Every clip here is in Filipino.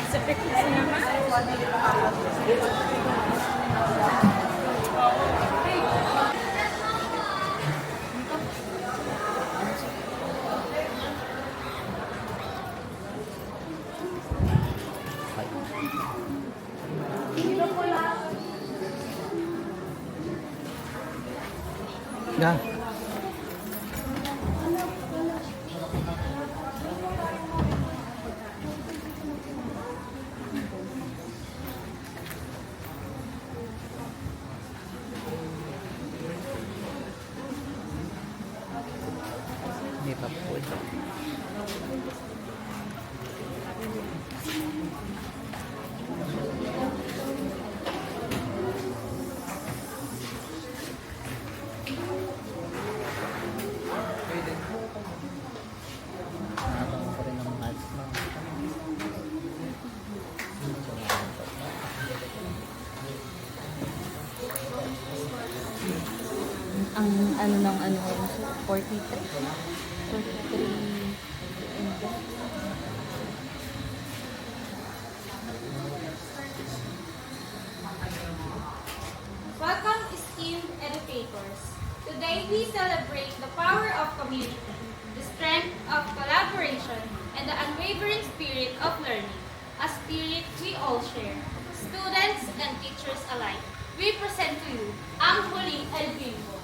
Sa practice naman. Yan. Hindi pa po. Nakakang pa rin ng ads na. Ang ano ng ano, 43. 43. Welcome, esteemed educators. Today we celebrate the power of community, the strength of collaboration, and the unwavering spirit of learning, a spirit we all share. Students and teachers alike, we present to you ang huling El Bimbo.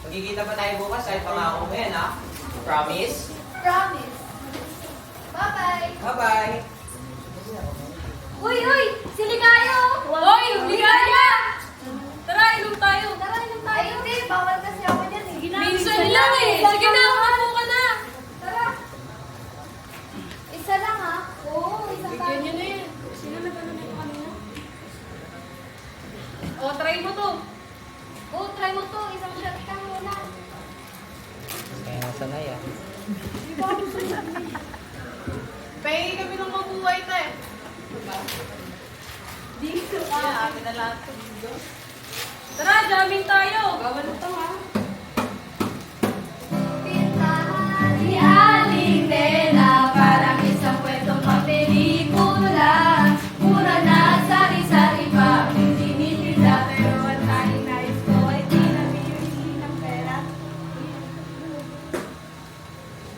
Magkikita pa tayo bukas kahit pangako mo yan, ha? Promise? Promise. Bye-bye. Bye-bye! Uy, si Ligayo! Uy, Ligaya! Tara, inom tayo. Tara, inom tayo. Ay, hindi. Bawal kasi ako dyan eh. Minsan lang eh. Sige na, umapo ka na. Tara. Isa lang ha? Oo, isa tayo. Bigyan niyo na yun. Sino nag-ano na ito kanina? O, try mo to. O, try mo to. Isang shot ka muna. Kaya nasanay ah. Pahingi kami ng mabuhay tayo. Dito ka. Akin na lahat to dito. Tara, jamming tayo. Gawan ito ha. Pintahan ni Aling Nena, parang isang kwentong papelikula. Mura na sari-sari pa, hindi nitila, pero ang tanging nais ko ay di namimili ng pera.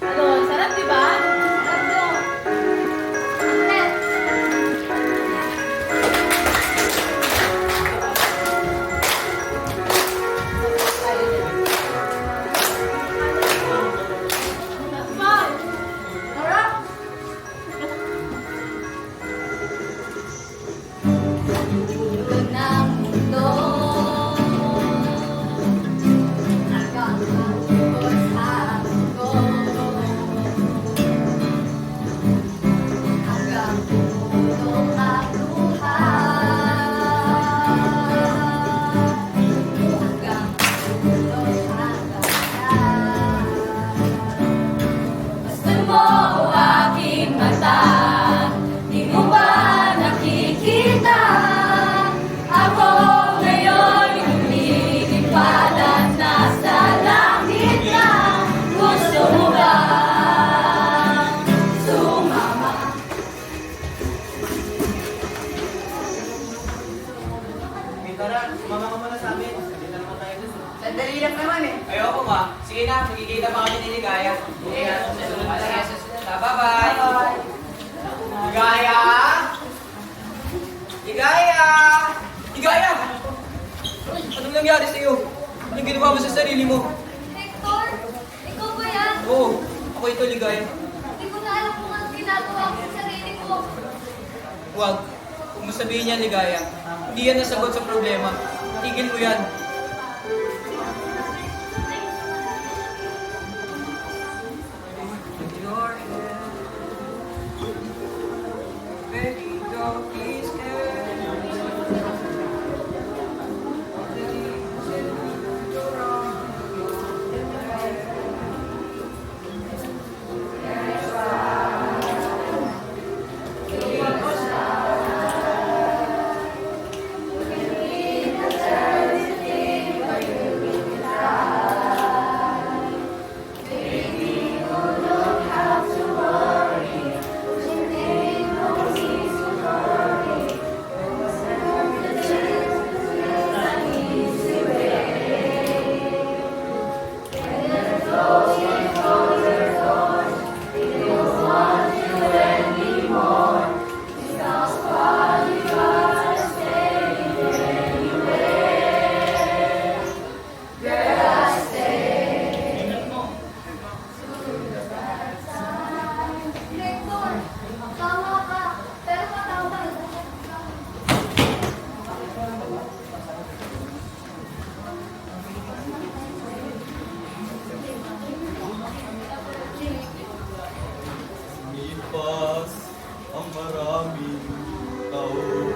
Ano, sarap diba? Sarap to. Sige na, magkikita pa kami ni Ligaya. Sige na, susunod pa lang. Susunod na. Bye-bye! Ligaya! Ligaya! Ligaya! Anong nangyari sa'yo? Anong ginawa mo sa sarili mo? Hector, ikaw ba yan? Oo, ako ito, Ligaya. Hindi ko na alam kung anong ginagawa ko sa sarili ko. Huwag. Kung mo sabihin yan, Ligaya, hindi yan nasagot sa problema. Tigil mo yan. Hector, tama ka. Pero patawad. Lipas ang maraming taon.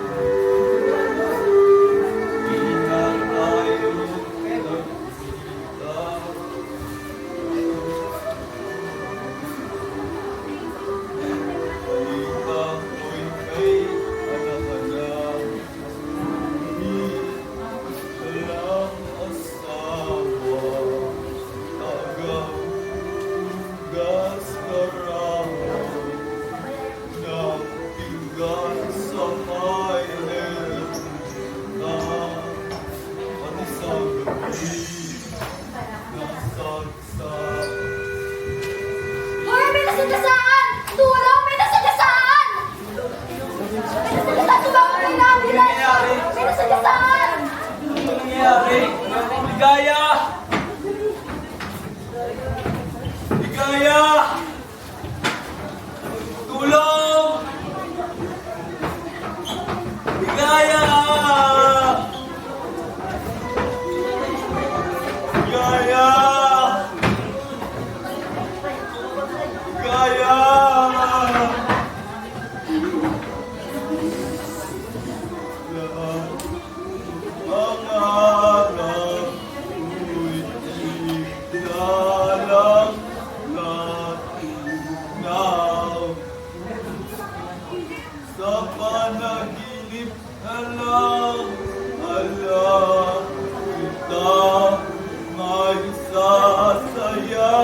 Di na tayo nagkita. Balita ko'y may anak-anak. Hindi walang asawa. Taga-gas karamay. Nang tinggal sa kainin na pati sa gabi nasagsak. Hoy, may nasagasaan! Tulong! May nasagasaan! May nasagasaan! Tumawag kayo ng ambulance! May nasagasaan! Ano nangyayari? Ligaya! Ligaya! Tulong! Ligaya! Ligaya! Ligaya! Pangarap ko'y ilalang natunaw. Sa panaginip na lang alam kita may sasayaw.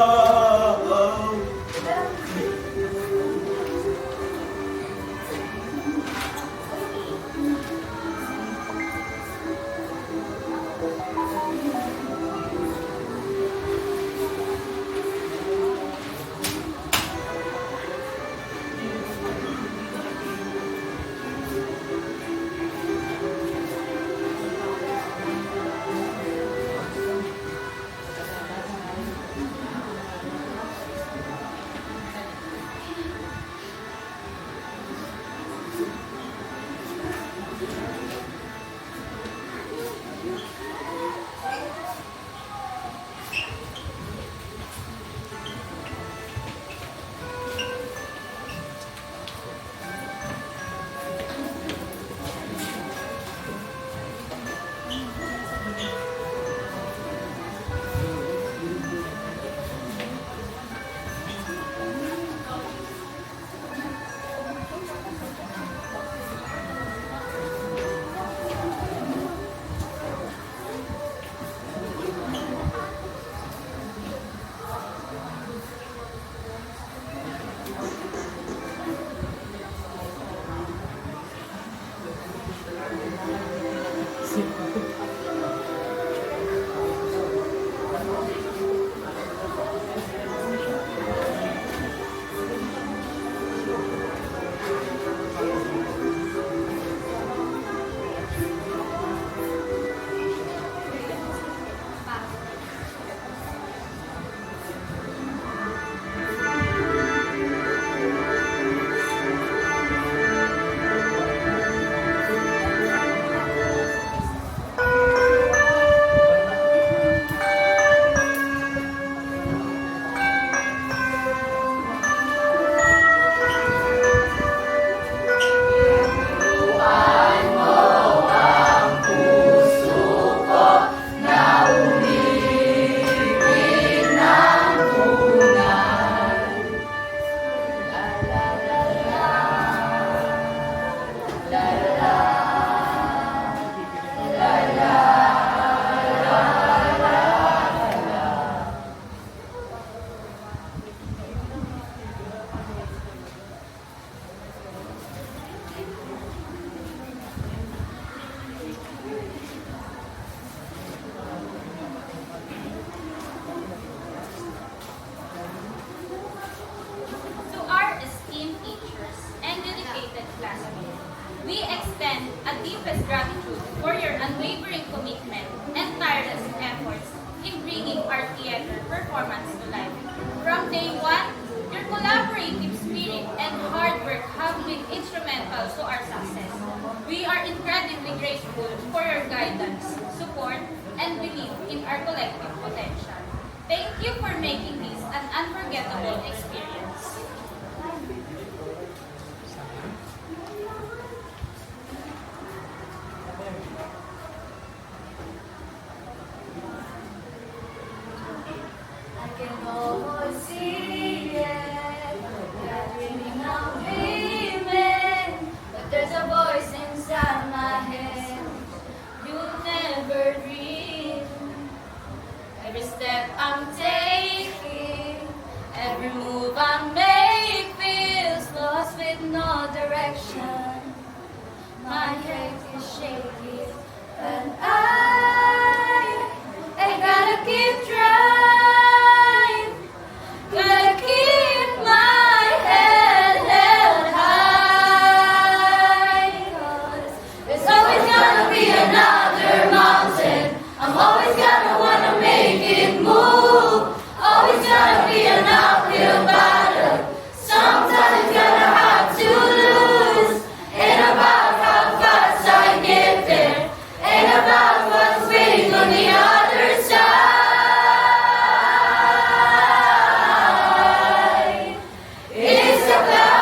deepest gratitude for your unwavering commitment and tireless efforts in bringing our theater performance to life. From day one, your collaborative spirit and hard work have been instrumental to our success. We are incredibly grateful for your guidance, support, and belief in our collective potential. Thank you for making this an unforgettable experience. I can almost see it, dreaming of dreaming, but there's a voice inside my head. You never dream. Every step I'm taking, every move I make feels lost with no direction. My head is shaky, but I gotta keep trying. Gotta keep my head held high. 'Cause there's always gonna be another mountain. I'm always gonna wanna make it move. Always gonna be an uphill battle. Sometimes gonna have to lose. Ain't about how fast I get there. Ain't about what's waiting on the other side. It's a climb.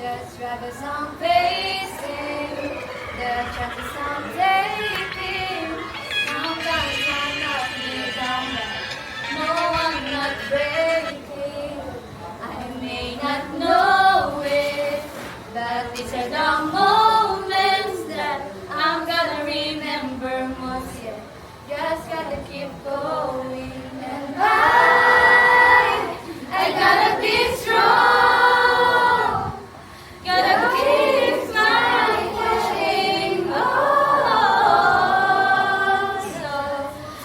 Just drivers I'm facing, the chances I'm taking. Sometimes I knock me down, no, I'm not breaking. I may not know it, but these are the moments that I'm gonna remember most. Yeah, just gotta keep going, and I gotta be strong. Gotta keep my head on. So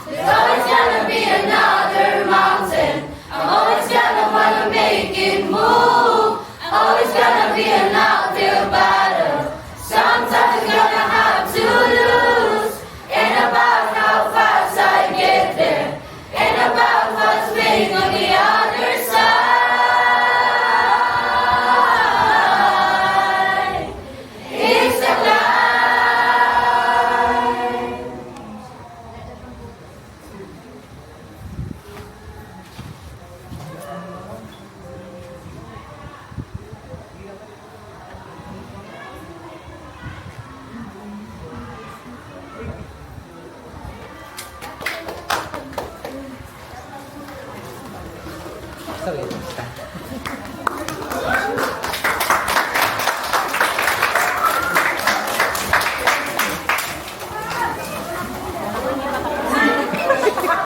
there's always gonna be another mountain. I'm always gonna wanna make it move. Always gonna be an uphill battle. Sometimes you're gonna have to lose. Ain't about how fast I get there. Ain't about what's waiting on the other side. It's a climb. Sorry, stand.